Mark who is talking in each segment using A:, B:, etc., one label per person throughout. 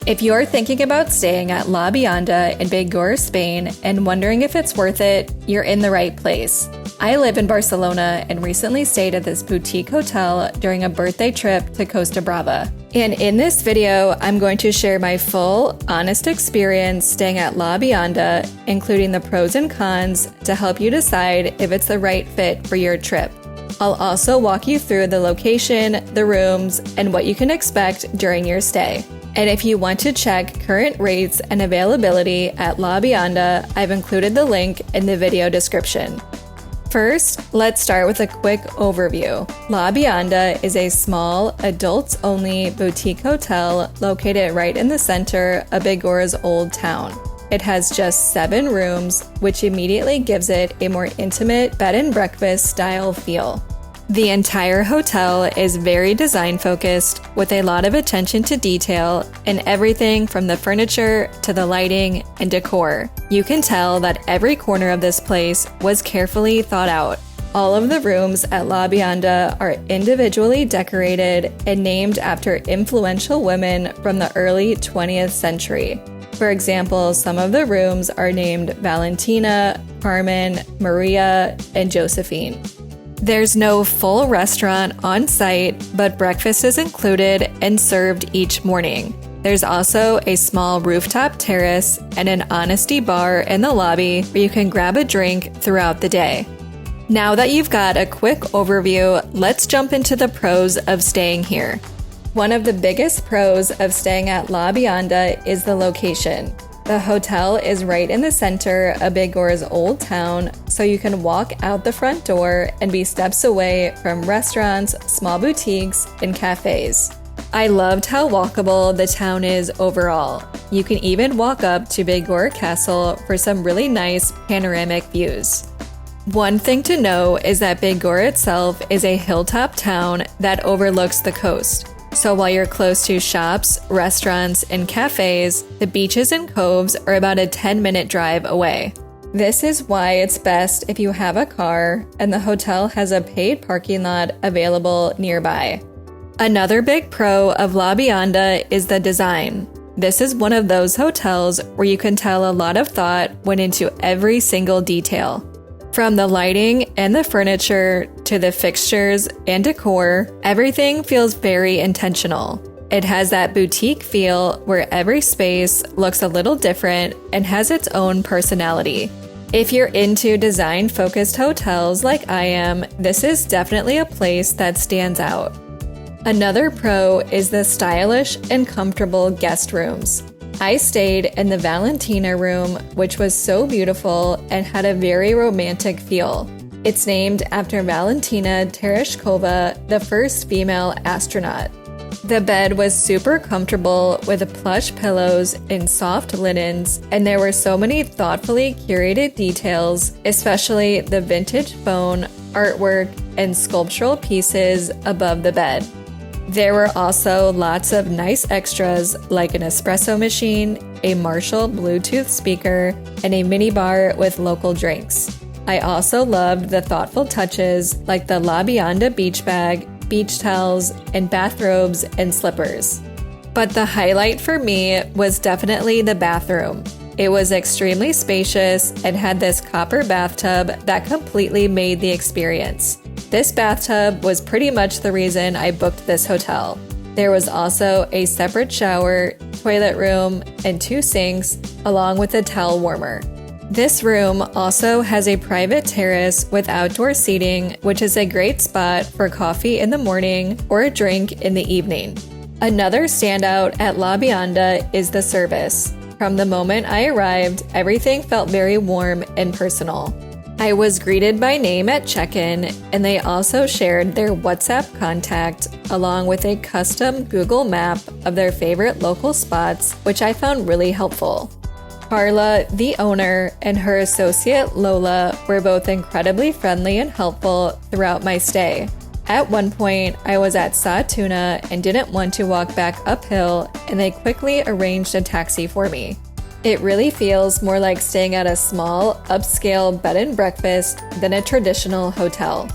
A: If you're thinking about staying at La Bionda in Begur, Spain, and wondering if it's worth it, you're in the right place. I live in Barcelona and recently stayed at this boutique hotel during a birthday trip to Costa Brava. And in this video, I'm going to share my full, honest experience staying at La Bionda, including the pros and cons to help you decide if it's the right fit for your trip. I'll also walk you through the location, the rooms, and what you can expect during your stay. And if you want to check current rates and availability at La Bionda, I've included the link in the video description. First, let's start with a quick overview. La Bionda is a small, adults-only boutique hotel located right in the center of Begur's old town. It has just 7 rooms, which immediately gives it a more intimate bed and breakfast style feel. The entire hotel is very design-focused, with a lot of attention to detail in everything from the furniture to the lighting and decor. You can tell that every corner of this place was carefully thought out. All of the rooms at La Bionda are individually decorated and named after influential women from the early 20th century. For example, some of the rooms are named Valentina, Carmen, Maria, and Josephine. There's no full restaurant on site, but breakfast is included and served each morning. There's also a small rooftop terrace and an honesty bar in the lobby where you can grab a drink throughout the day. Now that you've got a quick overview, let's jump into the pros of staying here. One of the biggest pros of staying at La Bionda is the location. The hotel is right in the center of Begur's old town, so you can walk out the front door and be steps away from restaurants, small boutiques, and cafes. I loved how walkable the town is overall. You can even walk up to Begur Castle for some really nice panoramic views. One thing to know is that Begur itself is a hilltop town that overlooks the coast. So while you're close to shops, restaurants, and cafes, the beaches and coves are about a 10-minute drive away. This is why it's best if you have a car, and the hotel has a paid parking lot available nearby. Another big pro of La Bionda is the design. This is one of those hotels where you can tell a lot of thought went into every single detail. From the lighting and the furniture to the fixtures and decor, everything feels very intentional. It has that boutique feel where every space looks a little different and has its own personality. If you're into design-focused hotels like I am, this is definitely a place that stands out. Another pro is the stylish and comfortable guest rooms. I stayed in the Valentina room, which was so beautiful and had a very romantic feel. It's named after Valentina Tereshkova, the first female astronaut. The bed was super comfortable with plush pillows and soft linens, and there were so many thoughtfully curated details, especially the vintage phone, artwork, and sculptural pieces above the bed. There were also lots of nice extras like an espresso machine, a Marshall Bluetooth speaker, and a minibar with local drinks. I also loved the thoughtful touches like the La Bionda beach bag, beach towels, and bathrobes and slippers. But the highlight for me was definitely the bathroom. It was extremely spacious and had this copper bathtub that completely made the experience. This bathtub was pretty much the reason I booked this hotel. There was also a separate shower, toilet room, and 2 sinks, along with a towel warmer. This room also has a private terrace with outdoor seating, which is a great spot for coffee in the morning or a drink in the evening. Another standout at La Bionda is the service. From the moment I arrived, everything felt very warm and personal. I was greeted by name at check-in, and they also shared their WhatsApp contact along with a custom Google map of their favorite local spots, which I found really helpful. Carla, the owner, and her associate Lola were both incredibly friendly and helpful throughout my stay. At one point, I was at Sa Tuna and didn't want to walk back uphill, and they quickly arranged a taxi for me. It really feels more like staying at a small, upscale bed and breakfast than a traditional hotel.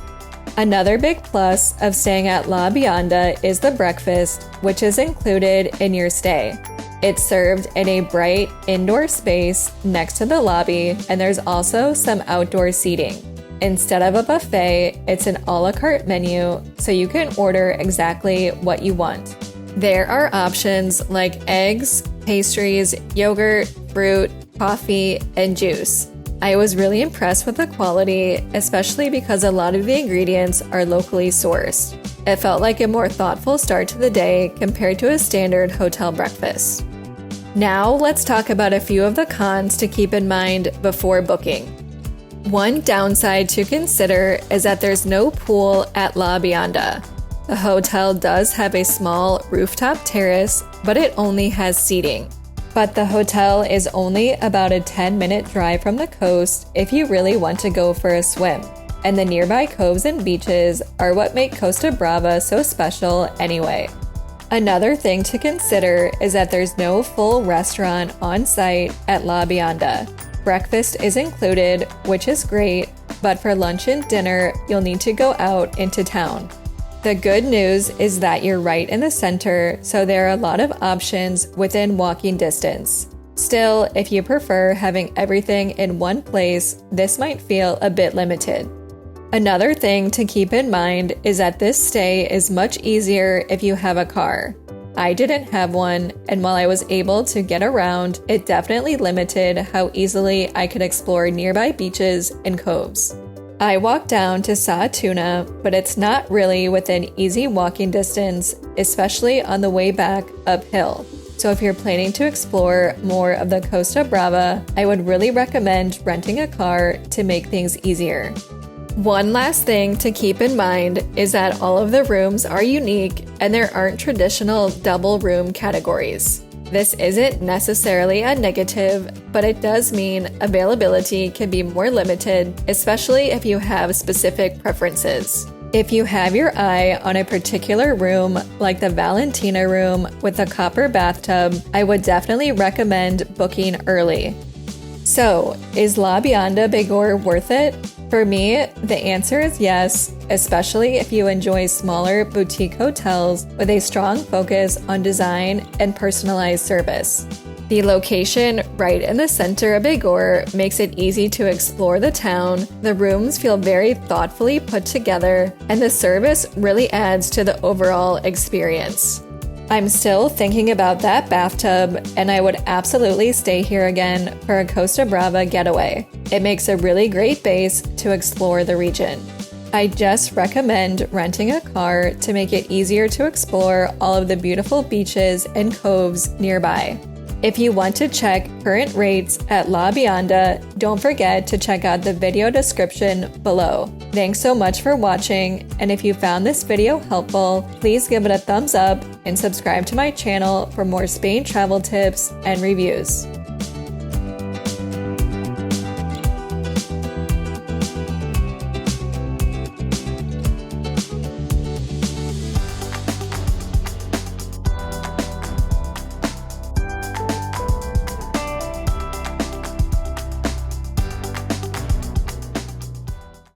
A: Another big plus of staying at La Bionda is the breakfast, which is included in your stay. It's served in a bright indoor space next to the lobby, and there's also some outdoor seating. Instead of a buffet, it's an a la carte menu, so you can order exactly what you want. There are options like eggs, pastries, yogurt, fruit, coffee, and juice. I was really impressed with the quality, especially because a lot of the ingredients are locally sourced. It felt like a more thoughtful start to the day compared to a standard hotel breakfast. Now let's talk about a few of the cons to keep in mind before booking. One downside to consider is that there's no pool at La Bionda. The hotel does have a small rooftop terrace, but it only has seating. But the hotel is only about a 10-minute drive from the coast if you really want to go for a swim. And the nearby coves and beaches are what make Costa Brava so special anyway. Another thing to consider is that there's no full restaurant on site at La Bionda. Breakfast is included, which is great, but for lunch and dinner, you'll need to go out into town. The good news is that you're right in the center, so there are a lot of options within walking distance. Still, if you prefer having everything in one place, this might feel a bit limited. Another thing to keep in mind is that this stay is much easier if you have a car. I didn't have one, and while I was able to get around, it definitely limited how easily I could explore nearby beaches and coves. I walked down to Sa Tuna, but it's not really within easy walking distance, especially on the way back uphill. So if you're planning to explore more of the Costa Brava, I would really recommend renting a car to make things easier. One last thing to keep in mind is that all of the rooms are unique and there aren't traditional double room categories. This isn't necessarily a negative, but it does mean availability can be more limited, especially if you have specific preferences. If you have your eye on a particular room, like the Valentina room with a copper bathtub, I would definitely recommend booking early. So, is La Bionda Begur worth it? For me, the answer is yes, especially if you enjoy smaller boutique hotels with a strong focus on design and personalized service. The location right in the center of Begur makes it easy to explore the town, the rooms feel very thoughtfully put together, and the service really adds to the overall experience. I'm still thinking about that bathtub, and I would absolutely stay here again for a Costa Brava getaway. It makes a really great base to explore the region. I just recommend renting a car to make it easier to explore all of the beautiful beaches and coves nearby. If you want to check current rates at La Bionda, don't forget to check out the video description below. Thanks so much for watching, and if you found this video helpful, please give it a thumbs up and subscribe to my channel for more Spain travel tips and reviews.